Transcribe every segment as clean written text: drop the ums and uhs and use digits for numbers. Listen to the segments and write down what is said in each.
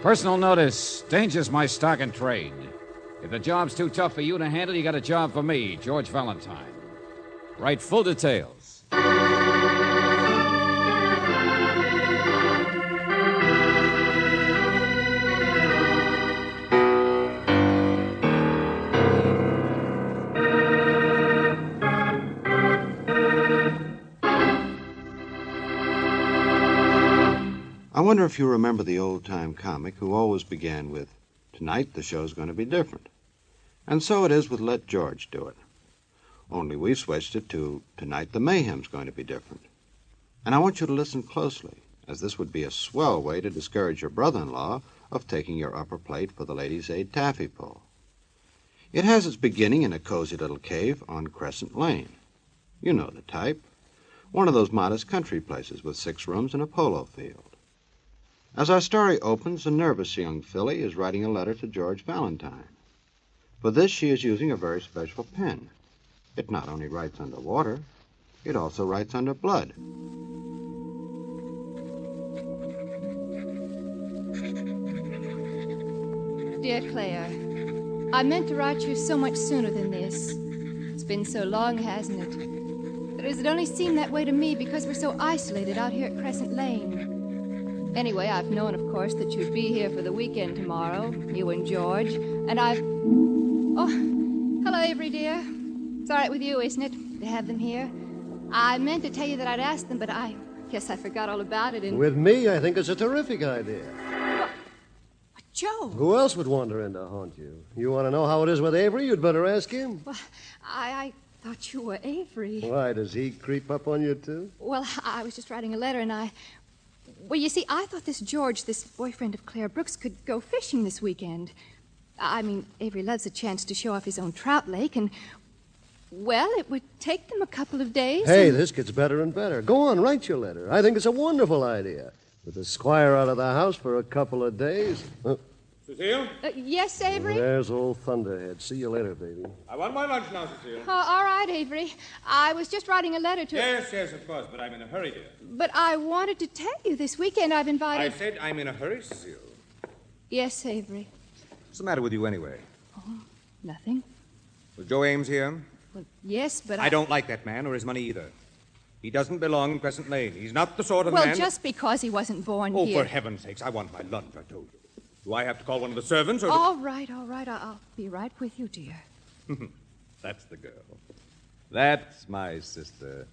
Personal notice. Danger's my stock and trade. If the job's too tough for you to handle, you got a job for me, George Valentine. Write full details. I wonder if you remember the old-time comic who always began with, "Tonight the show's going to be different." And so it is with Let George Do It. Only we've switched it to, "Tonight the Mayhem's going to be different." And I want you to listen closely, as this would be a swell way to discourage your brother-in-law of taking your upper plate for the Ladies' Aid taffy pull. It has its beginning in a cozy little cave on Crescent Lane. You know the type. One of those modest country places with 6 rooms and a polo field. As our story opens, a nervous young filly is writing a letter to George Valentine. For this, she is using a very special pen. It not only writes under water, it also writes under blood. Dear Claire, I meant to write you so much sooner than this. It's been so long, hasn't it? But it only seemed that way to me because we're so isolated out here at Crescent Lane. Anyway, I've known, of course, that you'd be here for the weekend tomorrow, you and George, and I've... Oh, hello, Avery, dear. It's all right with you, isn't it, to have them here? I meant to tell you that I'd asked them, but I guess I forgot all about it and... With me, I think it's a terrific idea. But Joe! Who else would wander in to haunt you? You want to know how it is with Avery? You'd better ask him. Well, I thought you were Avery. Why, does he creep up on you, too? Well, I was just writing a letter, and Well, you see, I thought this George, this boyfriend of Claire Brooks, could go fishing this weekend. I mean, Avery loves a chance to show off his own trout lake, and, well, it would take them a couple of days. Hey, this gets better and better. Go on, write your letter. I think it's a wonderful idea. With the squire out of the house for a couple of days. Cecile? Yes, Avery? There's old Thunderhead. See you later, baby. I want my lunch now, Cecile. All right, Avery. I was just writing a letter to... Yes, of course, but I'm in a hurry, dear. But I wanted to tell you this weekend I've invited... I said I'm in a hurry, Cecile. Yes, Avery. What's the matter with you, anyway? Oh, nothing. Was Joe Ames here? Well, yes, but I don't like that man or his money either. He doesn't belong in Crescent Lane. He's not the sort of man... man... Well, just because he wasn't born here... Oh, for heaven's sakes, I want my lunch, I told you. Do I have to call one of the servants, or... All right. I'll be right with you, dear. That's the girl. That's my sister.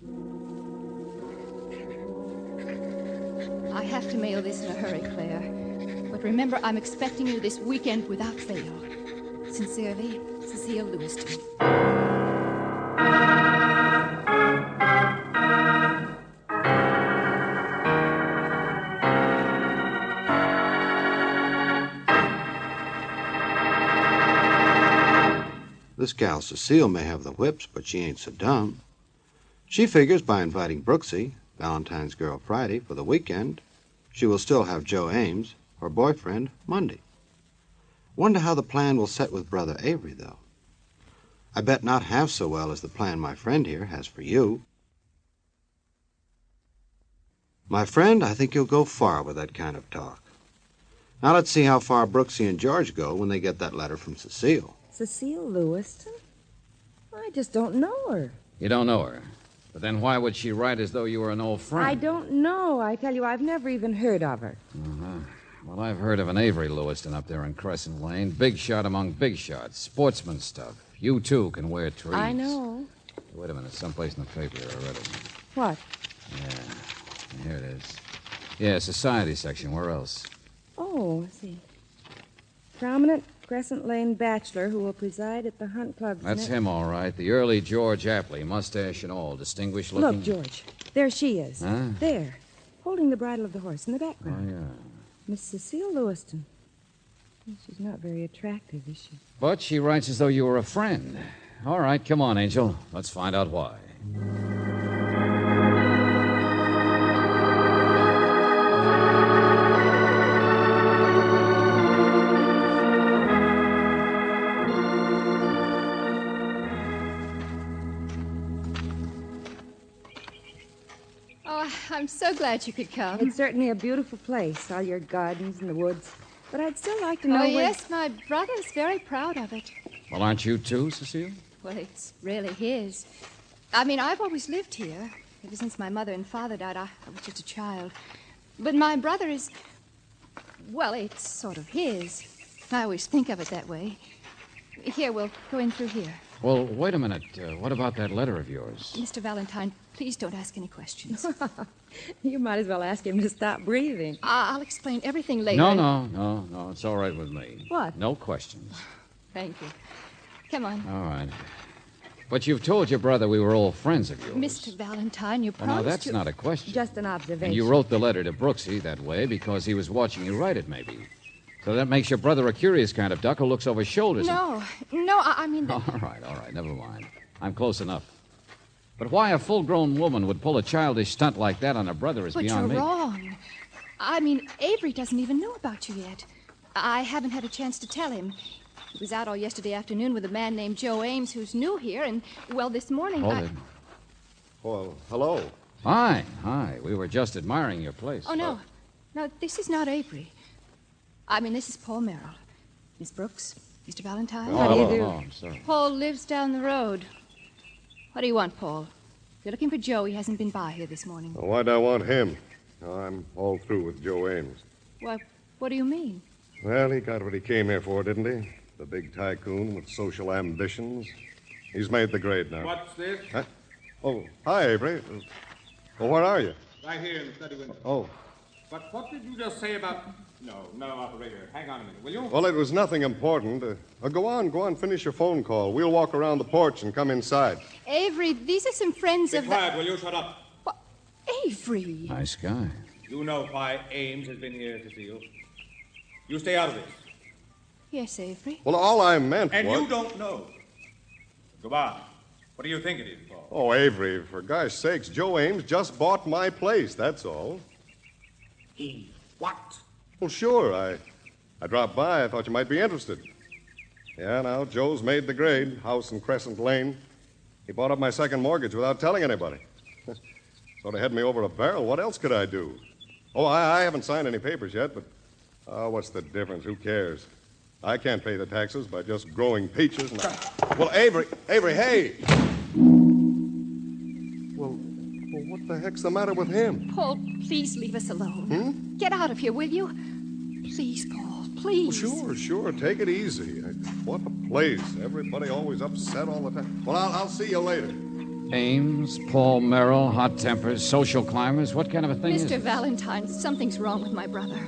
I have to mail this in a hurry, Claire. But remember, I'm expecting you this weekend without fail. Sincerely, Cecile Lewiston. This gal Cecile may have the whips, but she ain't so dumb. She figures by inviting Brooksy, Valentine's girl Friday, for the weekend, she will still have Joe Ames, her boyfriend, Monday. Wonder how the plan will set with Brother Avery, though. I bet not half so well as the plan my friend here has for you. My friend, I think you'll go far with that kind of talk. Now let's see how far Brooksy and George go when they get that letter from Cecile. Cecile Lewiston? I just don't know her. You don't know her. But then why would she write as though you were an old friend? I don't know. I tell you, I've never even heard of her. Uh-huh. Well, I've heard of an Avery Lewiston up there in Crescent Lane. Big shot among big shots. Sportsman stuff. You, too, can wear trees. I know. Wait a minute. Someplace in the paper here. I read it. What? Yeah. Here it is. Yeah, society section. Where else? Oh, let's see. Prominent Crescent Lane bachelor who will preside at the Hunt Club. That's him, all right. The early George Apley, mustache and all, distinguished looking. Look, George. There she is. Huh? There. Holding the bridle of the horse in the background. Oh, yeah. Miss Cecile Lewiston. She's not very attractive, is she? But she writes as though you were a friend. All right, come on, Angel. Let's find out why. Oh, I'm so glad you could come. It's certainly a beautiful place, all your gardens and the woods. But I'd still like to know Oh, where... yes, my brother's very proud of it. Well, aren't you too, Cecile? Well, it's really his. I mean, I've always lived here. Ever since my mother and father died, I was just a child. But my brother is... Well, it's sort of his. I always think of it that way. Here, we'll go in through here. Well, wait a minute. What about that letter of yours? Mr. Valentine, please don't ask any questions. You might as well ask him to stop breathing. I'll explain everything later. No. It's all right with me. What? No questions. Thank you. Come on. All right. But you've told your brother we were all friends of yours. Mr. Valentine, you Well, promised now, that's to... not a question. Just an observation. And you wrote the letter to Brooksy that way because he was watching you write it, maybe. So that makes your brother a curious kind of duck who looks over his shoulders. No, I mean... All right, never mind. I'm close enough. But why a full-grown woman would pull a childish stunt like that on her brother is But beyond you're me. wrong. I mean, Avery doesn't even know about you yet. I haven't had a chance to tell him. He was out all yesterday afternoon with a man named Joe Ames who's new here, and, well, this morning Hold it. Well, hello. Hi. We were just admiring your place. Oh, no. No, this is not Avery. I mean, this is Paul Merrill. Miss Brooks, Mr. Valentine. How do you hello. do? Oh, I'm sorry. Paul lives down the road. What do you want, Paul? If you're looking for Joe, he hasn't been by here this morning. Well, why'd I want him? I'm all through with Joe Ames. Why, what do you mean? Well, he got what he came here for, didn't he? The big tycoon with social ambitions. He's made the grade now. What's this? Huh? Oh, hi, Avery. Well, where are you? Right here in the study window. Oh, But what did you just say about... No, operator. Hang on a minute, will you? well, it was nothing important. Go on, finish your phone call. We'll walk around the porch and come inside. Avery, these are some friends Be of quiet, will you? Shut up. What? Avery! Nice guy. You know why Ames has been here, Cecile. You stay out of this. Yes, Avery. Well, all I meant And was... you don't know. Go on. What do you think it is, Paul? Oh, Avery, for gosh sakes, Joe Ames just bought my place, that's all. He what? Well, sure, I dropped by. I thought you might be interested. Yeah, now, Joe's made the grade, house in Crescent Lane. He bought up my second mortgage without telling anybody. Sort of had me over a barrel. What else could I do? Oh, I haven't signed any papers yet, but what's the difference? Who cares? I can't pay the taxes by just growing peaches. And Well, Avery, hey! Well, what the heck's the matter with him? Paul, please leave us alone. Get out of here, will you? Please, Paul, please. Well, sure. Take it easy. What a place. Everybody always upset all the time. Well, I'll see you later. Ames, Paul Merrill, hot tempers, social climbers. What kind of a thing is Mr. this? Valentine, something's wrong with my brother.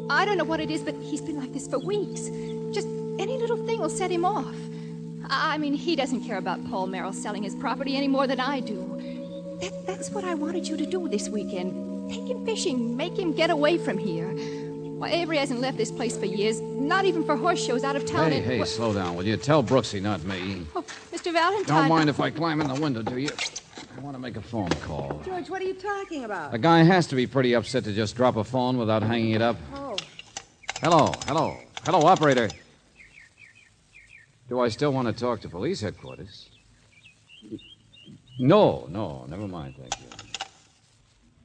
I don't know what it is, but he's been like this for weeks. Just any little thing will set him off. I mean, he doesn't care about Paul Merrill selling his property any more than I do. That's what I wanted you to do this weekend. Take him fishing, make him get away from here. Why, Avery hasn't left this place for years, not even for horse shows out of town. Hey, slow down, will you? Tell Brooksy, not me. Oh, Mr. Valentine. Don't mind if I climb in the window, do you? I want to make a phone call. George, what are you talking about? A guy has to be pretty upset to just drop a phone without hanging it up. Oh. Hello, operator. Do I still want to talk to police headquarters? No, never mind, thank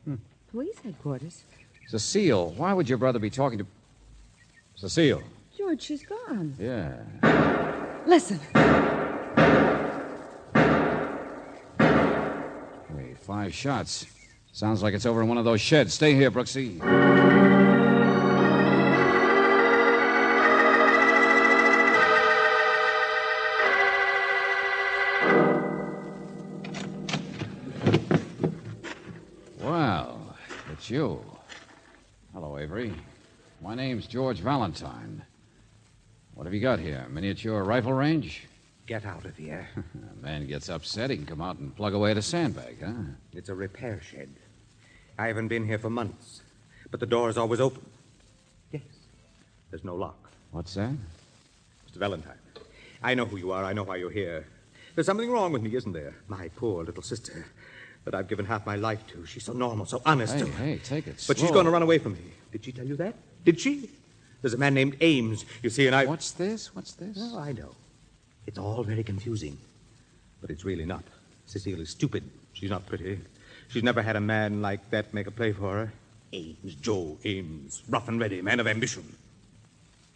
you. Police headquarters? Cecile, why would your brother be talking to... Cecile. George, she's gone. Yeah. Listen. Hey, 5 shots. Sounds like it's over in one of those sheds. Stay here, Brooksy. Well, it's you. Hello, Avery. My name's George Valentine. What have you got here? Miniature rifle range? Get out of here. A man gets upset, he can come out and plug away at a sandbag, huh? It's a repair shed. I haven't been here for months, but the door is always open. Yes. There's no lock. What's that? Mr. Valentine, I know who you are. I know why you're here. There's something wrong with me, isn't there? My poor little sister that I've given half my life to. She's so normal, so honest. Hey, take it But slow. she's going to run away from me. Did she tell you that? Did she? There's a man named Ames, you see, and I... What's this? Oh, I know. It's all very confusing. But it's really not. Cecile is stupid. She's not pretty. She's never had a man like that make a play for her. Ames, Joe Ames. Rough and ready, man of ambition.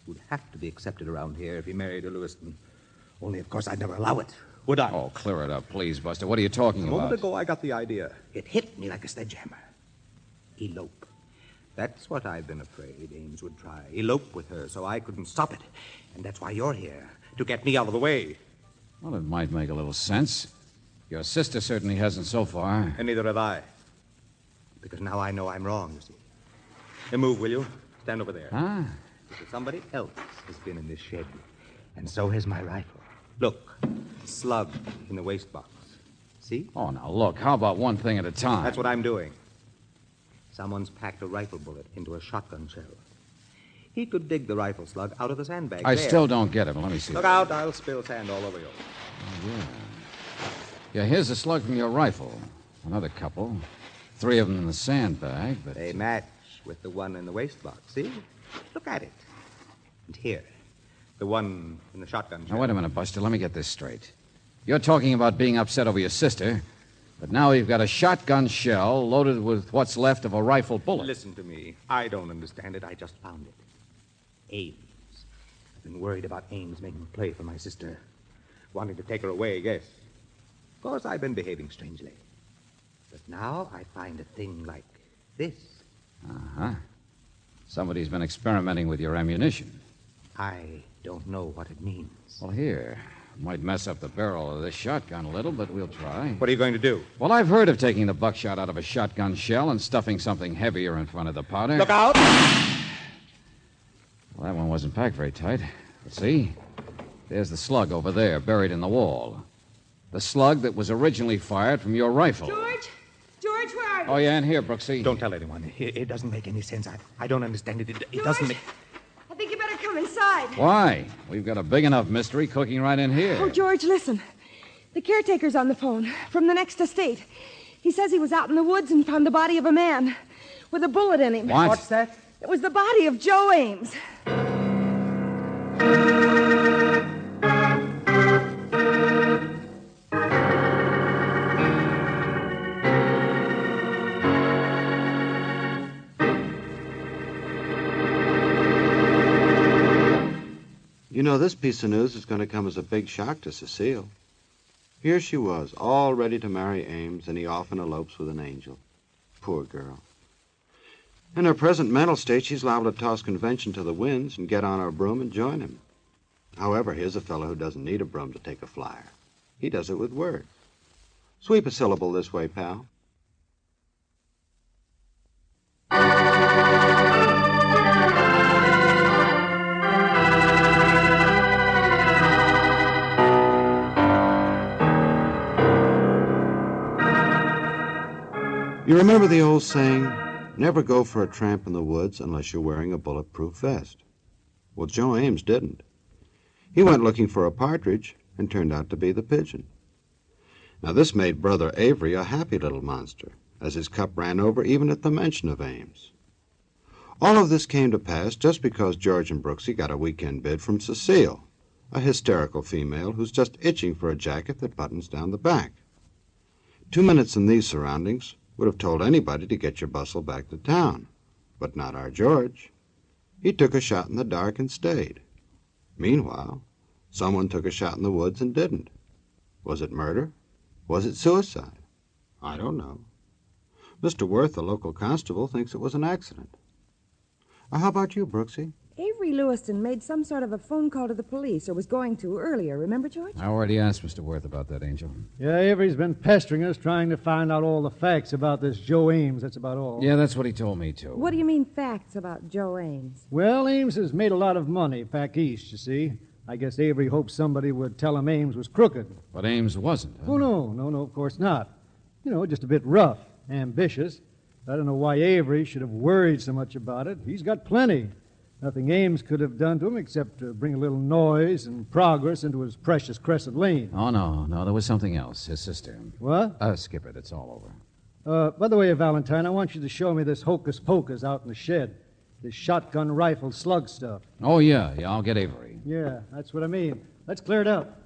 who'd have to be accepted around here if he married a Lewiston. Only, of course, I'd never allow it, would I? Oh, clear it up, please, Buster. What are you talking A about? moment ago, I got the idea. It hit me like a sledgehammer. Elope. That's what I've been afraid Ames would try. Elope with her, so I couldn't stop it. And that's why you're here, to get me out of the way. Well, it might make a little sense. Your sister certainly hasn't so far. And neither have I. Because now I know I'm wrong, you see. Now move, will you? Stand over there. Ah. Because somebody else has been in this shed. And so has my rifle. Look, slug in the waste box. See? Oh, now, look, how about one thing at a time? That's what I'm doing. Someone's packed a rifle bullet into a shotgun shell. He could dig the rifle slug out of the sandbag. I there. still don't get it. Let me see. Look out, I'll spill sand all over you. Oh, yeah. Yeah, here's a slug from your rifle. Another couple. 3 of them in the sandbag, but... They match with the one in the waste box, see? Look at it. And here, the one in the shotgun shell. Now, wait a minute, Buster. Let me get this straight. You're talking about being upset over your sister, but now you've got a shotgun shell loaded with what's left of a rifle bullet. Listen to me. I don't understand it. I just found it. Ames. I've been worried about Ames making play for my sister. Wanting to take her away, yes. Of course, I've been behaving strangely. But now I find a thing like this. Uh-huh. Somebody's been experimenting with your ammunition. I don't know what it means. Well, here. Might mess up the barrel of this shotgun a little, but we'll try. What are you going to do? Well, I've heard of taking the buckshot out of a shotgun shell and stuffing something heavier in front of the powder. Look out! Well, that one wasn't packed very tight. Let's see. There's the slug over there, buried in the wall. The slug that was originally fired from your rifle. George? George, where are you? Oh, yeah, and here, Brooksy. Don't tell anyone. It doesn't make any sense. I don't understand it. It doesn't make... I think you better come inside. Why? We've got a big enough mystery cooking right in here. Oh, George, listen. The caretaker's on the phone from the next estate. He says he was out in the woods and found the body of a man with a bullet in him. What? What's that? It was the body of Joe Ames. You know, this piece of news is going to come as a big shock to Cecile. Here she was, all ready to marry Ames, and he often elopes with an angel. Poor girl. In her present mental state, she's liable to toss convention to the winds and get on her broom and join him. However, here's a fellow who doesn't need a broom to take a flyer. He does it with words. Sweep a syllable this way, pal. You remember the old saying, never go for a tramp in the woods unless you're wearing a bulletproof vest. Well, Joe Ames didn't. He went looking for a partridge and turned out to be the pigeon. Now, this made Brother Avery a happy little monster, as his cup ran over even at the mention of Ames. All of this came to pass just because George and Brooksy got a weekend bid from Cecile, a hysterical female who's just itching for a jacket that buttons down the back. 2 minutes in these surroundings would have told anybody to get your bustle back to town. But not our George. He took a shot in the dark and stayed. Meanwhile, someone took a shot in the woods and didn't. Was it murder? Was it suicide? I don't know. Mr. Worth, the local constable, thinks it was an accident. How about you, Brooksy? Avery Lewiston made some sort of a phone call to the police, or was going to earlier. Remember, George? I already asked Mr. Worth about that, Angel. Yeah, Avery's been pestering us, trying to find out all the facts about this Joe Ames. That's about all. Yeah, that's what he told me, too. What do you mean, facts about Joe Ames? Well, Ames has made a lot of money back east, you see. I guess Avery hoped somebody would tell him Ames was crooked. But Ames wasn't. Huh? Oh, no, of course not. You know, just a bit rough, ambitious. I don't know why Avery should have worried so much about it. He's got plenty. Nothing Ames could have done to him except to bring a little noise and progress into his precious Crescent Lane. Oh, no, there was something else. His sister. What? Skip it. It's all over. By the way, Valentine, I want you to show me this hocus pocus out in the shed. This shotgun rifle slug stuff. Oh, yeah, I'll get Avery. Yeah, that's what I mean. Let's clear it up.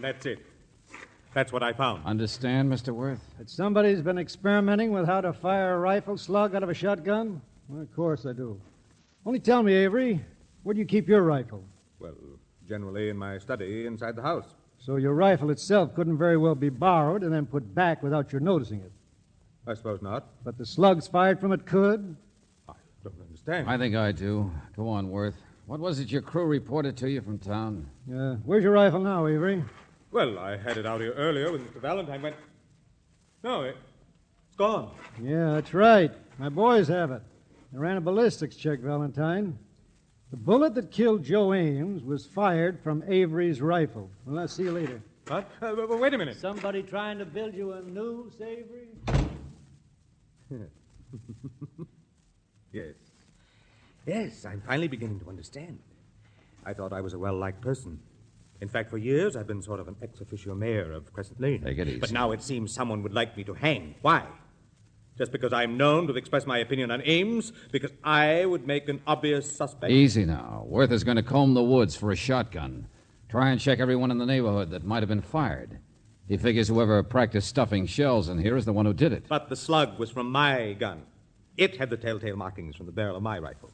that's it. That's what I found. Understand, Mr. Worth? That somebody's been experimenting with how to fire a rifle slug out of a shotgun? Well, of course I do. Only tell me, Avery, where do you keep your rifle? Well, generally in my study inside the house. So your rifle itself couldn't very well be borrowed and then put back without your noticing it. I suppose not. But the slugs fired from it could? I don't understand. I think I do. Go on, Worth. What was it your crew reported to you from town? Where's your rifle now, Avery? Well, I had it out here earlier when Mr. Valentine went... No, it's gone. Yeah, that's right. My boys have it. They ran a ballistics check, Valentine. The bullet that killed Joe Ames was fired from Avery's rifle. Well, I'll see you later. What? Wait a minute. Somebody trying to build you a noose, Avery? Yes. Yes, I'm finally beginning to understand. I thought I was a well-liked person. In fact, for years, I've been sort of an ex-officio mayor of Crescent Lane. Take it easy. But now it seems someone would like me to hang. Why? Just because I'm known to express my opinion on Ames? Because I would make an obvious suspect? Easy now. Worth is going to comb the woods for a shotgun. Try and check everyone in the neighborhood that might have been fired. He figures whoever practiced stuffing shells in here is the one who did it. But the slug was from my gun. It had the telltale markings from the barrel of my rifle.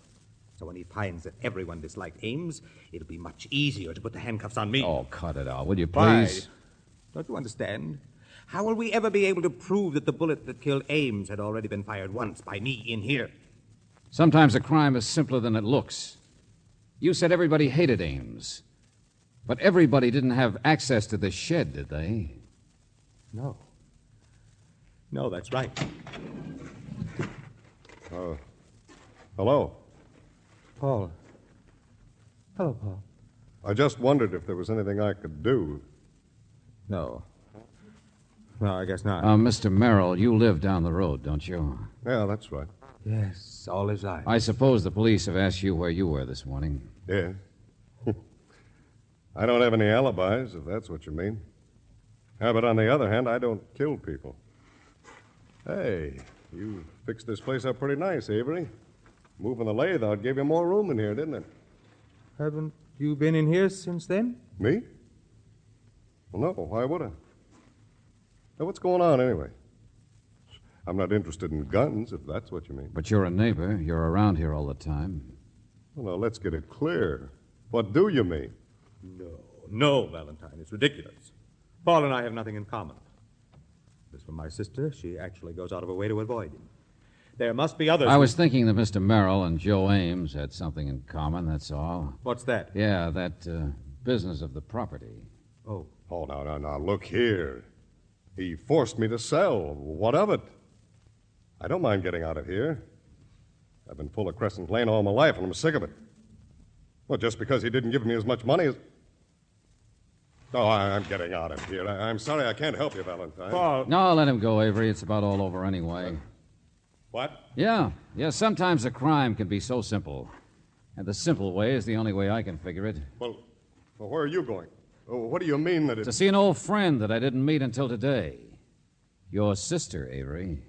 So when he finds that everyone disliked Ames, it'll be much easier to put the handcuffs on me. Oh, cut it out, will you Why? please? Don't you understand? How will we ever be able to prove that the bullet that killed Ames had already been fired once by me in here? Sometimes a crime is simpler than it looks. You said everybody hated Ames. But everybody didn't have access to the shed, did they? No. No, that's right. Hello. Paul. Hello, Paul. I just wondered if there was anything I could do. No. No, I guess not. Mr. Merrill, you live down the road, don't you? Yeah, that's right. Yes, all is right. I suppose the police have asked you where you were this morning. Yeah. I don't have any alibis, if that's what you mean. Yeah, but on the other hand, I don't kill people. Hey, you fixed this place up pretty nice, Avery. Moving the lathe out gave you more room in here, didn't it? Haven't you been in here since then? Me? Well, no, why would I? Now, what's going on anyway? I'm not interested in guns, if that's what you mean. But you're a neighbor. You're around here all the time. Well, now, let's get it clear. What do you mean? No, Valentine. It's ridiculous. Paul and I have nothing in common. As for my sister, she actually goes out of her way to avoid him. There must be others. I was thinking that Mr. Merrill and Joe Ames had something in common, that's all. What's that? Yeah, that business of the property. Oh. Oh, now, look here. He forced me to sell. What of it? I don't mind getting out of here. I've been full of Crescent Lane all my life, and I'm sick of it. Well, just because he didn't give me as much money as... Oh, I'm getting out of here. I'm sorry I can't help you, Valentine. Paul. No, let him go, Avery. It's about all over anyway. What? Yeah, sometimes a crime can be so simple. And the simple way is the only way I can figure it. Well, where are you going? Oh, what do you mean that To it's... see an old friend that I didn't meet until today. Your sister, Avery.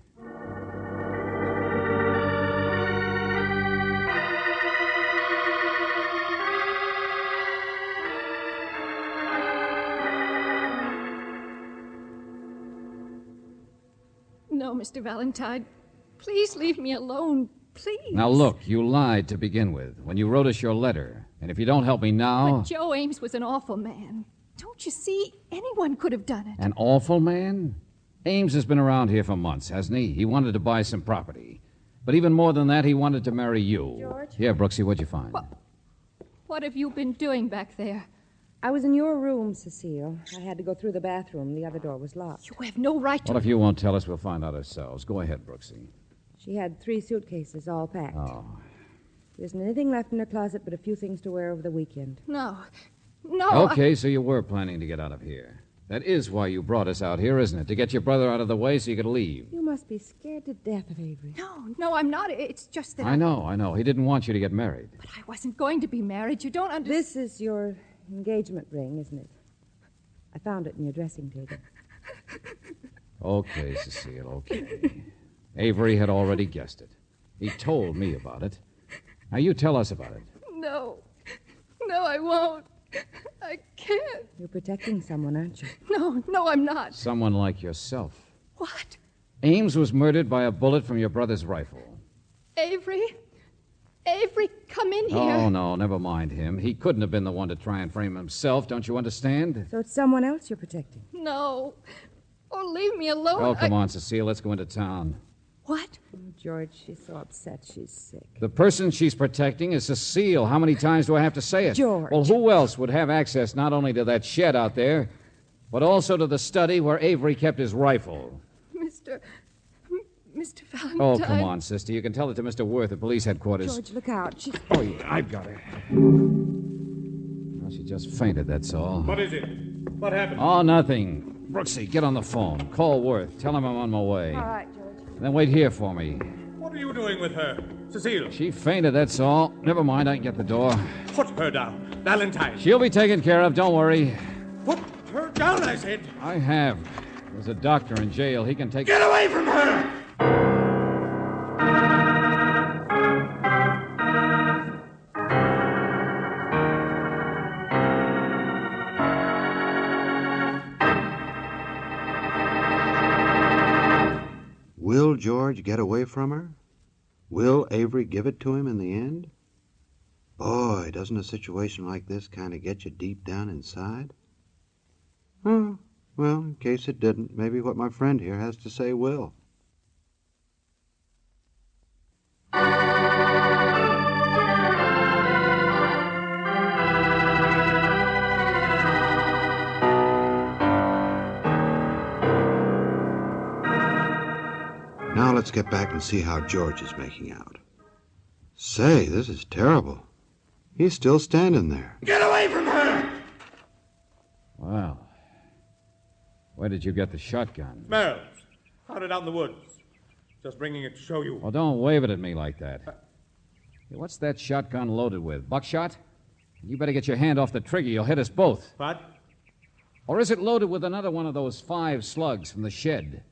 No, Mr. Valentine. Please leave me alone. Please. Now, look, you lied to begin with when you wrote us your letter. And if you don't help me now... But Joe Ames was an awful man. Don't you see? Anyone could have done it. An awful man? Ames has been around here for months, hasn't he? He wanted to buy some property. But even more than that, he wanted to marry you. George? Here, Brooksy, what'd you find? What have you been doing back there? I was in your room, Cecile. I had to go through the bathroom. The other door was locked. You have no right to... Well, if you won't tell us, we'll find out ourselves. Go ahead, Brooksy. She had 3 suitcases, all packed. Oh. There isn't anything left in her closet but a few things to wear over the weekend. No. Okay, so you were planning to get out of here. That is why you brought us out here, isn't it? To get your brother out of the way so you could leave. You must be scared to death of Avery. No, I'm not. It's just that I know. He didn't want you to get married. But I wasn't going to be married. You don't understand. This is your engagement ring, isn't it? I found it in your dressing table. Okay, Cecile, okay. Avery had already guessed it. He told me about it. Now, you tell us about it. No, I won't. I can't. You're protecting someone, aren't you? No, I'm not. Someone like yourself. What? Ames was murdered by a bullet from your brother's rifle. Avery? Avery, come in here. Oh, no, never mind him. He couldn't have been the one to try and frame himself, don't you understand? So it's someone else you're protecting. No. Oh, leave me alone. Oh, come on, Cecile. Let's go into town. What? Oh, George, she's so upset she's sick. The person she's protecting is Cecile. How many times do I have to say it? George. Well, who else would have access not only to that shed out there, but also to the study where Avery kept his rifle? Mr. Valentine. Oh, come on, sister. You can tell it to Mr. Worth at police headquarters. George, look out. She's... Oh, yeah, I've got her. Well, she just fainted, that's all. What is it? What happened? Oh, nothing. Brooksy, get on the phone. Call Worth. Tell him I'm on my way. All right, George. Then wait here for me. What are you doing with her? Cecile. She fainted, that's all. Never mind, I can get the door. Put her down. Valentine. She'll be taken care of, don't worry. Put her down, I said. I have. There's a doctor in jail. He can take... Get away from her! Will George get away from her? Will Avery give it to him in the end? Boy, doesn't a situation like this kind of get you deep down inside? Oh, well, in case it didn't, maybe what my friend here has to say will. Now let's get back and see how George is making out. Say, this is terrible. He's still standing there. Get away from her! Well, where did you get the shotgun? Merrill's. Found it out in the woods. Just bringing it to show you. Well, don't wave it at me like that. Hey, what's that shotgun loaded with? Buckshot? You better get your hand off the trigger. You'll hit us both. What? Or is it loaded with another one of those 5 slugs from the shed?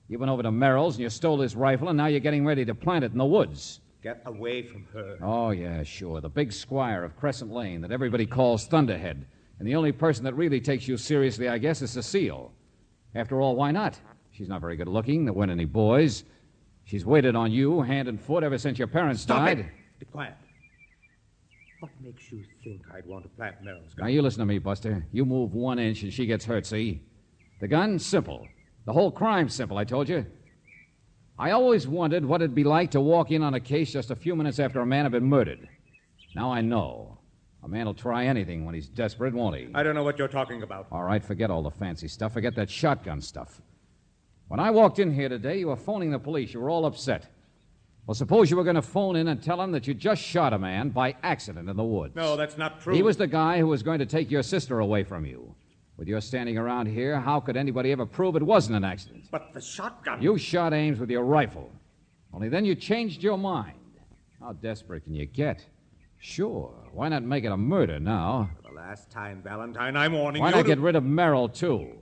You went over to Merrill's and you stole his rifle, and now you're getting ready to plant it in the woods. Get away from her. Oh, yeah, sure. The big squire of Crescent Lane that everybody calls Thunderhead. And the only person that really takes you seriously, I guess, is Cecile. After all, why not? She's not very good looking. There weren't any boys. She's waited on you hand and foot ever since your parents died. Stop it. Be quiet. What makes you think I'd want to plant Merrill's gun? Now, you listen to me, Buster. You move 1 inch and she gets hurt, see? The gun, simple. The whole crime's simple, I told you. I always wondered what it'd be like to walk in on a case just a few minutes after a man had been murdered. Now I know. A man will try anything when he's desperate, won't he? I don't know what you're talking about. All right, forget all the fancy stuff. Forget that shotgun stuff. When I walked in here today, you were phoning the police. You were all upset. Well, suppose you were going to phone in and tell them that you just shot a man by accident in the woods. No, that's not true. He was the guy who was going to take your sister away from you. With your standing around here, how could anybody ever prove it wasn't an accident? But the shotgun... You shot Ames with your rifle. Only then you changed your mind. How desperate can you get? Sure, why not make it a murder now? For the last time, Valentine, I'm warning Why you not get rid of Merrill, too?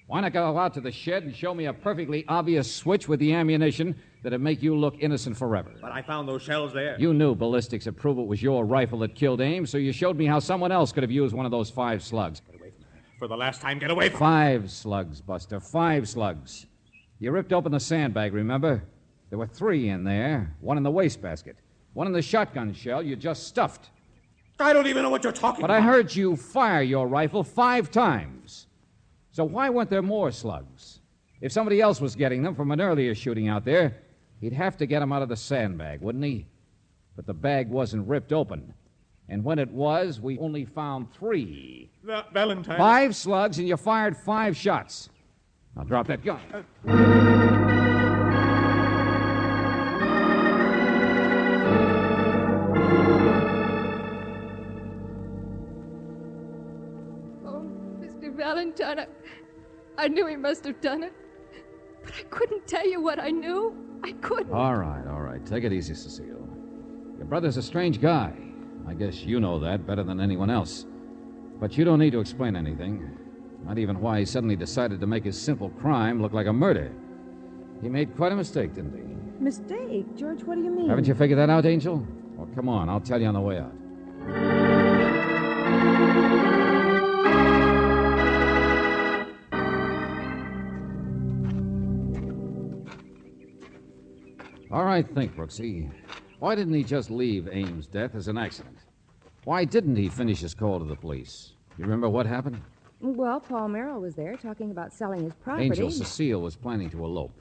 Why not go out to the shed and show me a perfectly obvious switch with the ammunition that'd make you look innocent forever? But I found those shells there. You knew ballistics would prove it was your rifle that killed Ames, so you showed me how someone else could have used one of those 5 slugs. Get away from her. For the last time, get away from her. 5 slugs, Buster, 5 slugs. You ripped open the sandbag, remember? There were 3 in there, 1 in the wastebasket, 1 in the shotgun shell you just stuffed. I don't even know what you're talking But about. I heard you fire your rifle 5 times. So why weren't there more slugs? If somebody else was getting them from an earlier shooting out there, he'd have to get them out of the sandbag, wouldn't he? But the bag wasn't ripped open. And when it was, we only found 3. Valentine... 5 slugs, and you fired 5 shots. Now drop that gun. Oh, Mr. Valentine, I knew he must have done it. But I couldn't tell you what I knew. I couldn't. All right. Take it easy, Cecile. Your brother's a strange guy. I guess you know that better than anyone else. But you don't need to explain anything. Not even why he suddenly decided to make his simple crime look like a murder. He made quite a mistake, didn't he? Mistake? George, what do you mean? Haven't you figured that out, Angel? Well, come on. I'll tell you on the way out. All right, think, Brooksy. Why didn't he just leave Ames' death as an accident? Why didn't he finish his call to the police? You remember what happened? Well, Paul Merrill was there talking about selling his property. Angel Cecile was planning to elope.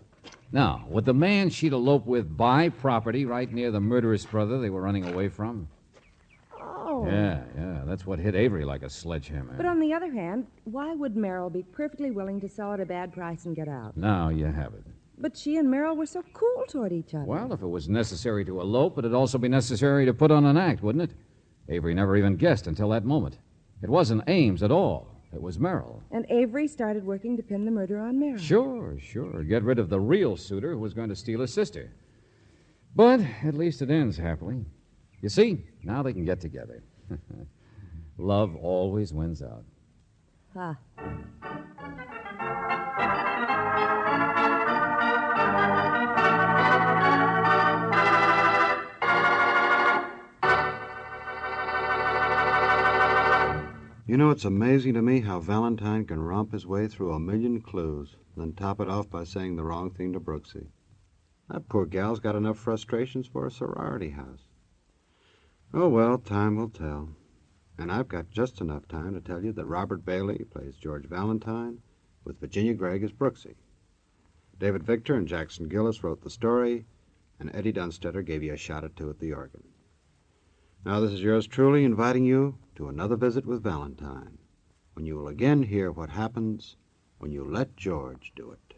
Now, would the man she'd elope with buy property right near the murderous brother they were running away from? Oh. Yeah, that's what hit Avery like a sledgehammer. But on the other hand, why would Merrill be perfectly willing to sell at a bad price and get out? Now you have it. But she and Merrill were so cool toward each other. Well, if it was necessary to elope, it'd also be necessary to put on an act, wouldn't it? Avery never even guessed until that moment. It wasn't Ames at all. It was Merrill. And Avery started working to pin the murder on Merrill. Sure. Get rid of the real suitor who was going to steal his sister. But at least it ends happily. You see, now they can get together. Love always wins out. Huh. You know, it's amazing to me how Valentine can romp his way through a million clues, then top it off by saying the wrong thing to Brooksy. That poor gal's got enough frustrations for a sorority house. Oh, well, time will tell. And I've got just enough time to tell you that Robert Bailey plays George Valentine with Virginia Gregg as Brooksy. David Victor and Jackson Gillis wrote the story, and Eddie Dunstetter gave you a shot or two at the organ. Now, this is yours truly inviting you to another visit with Valentine, when you will again hear what happens when you let George do it.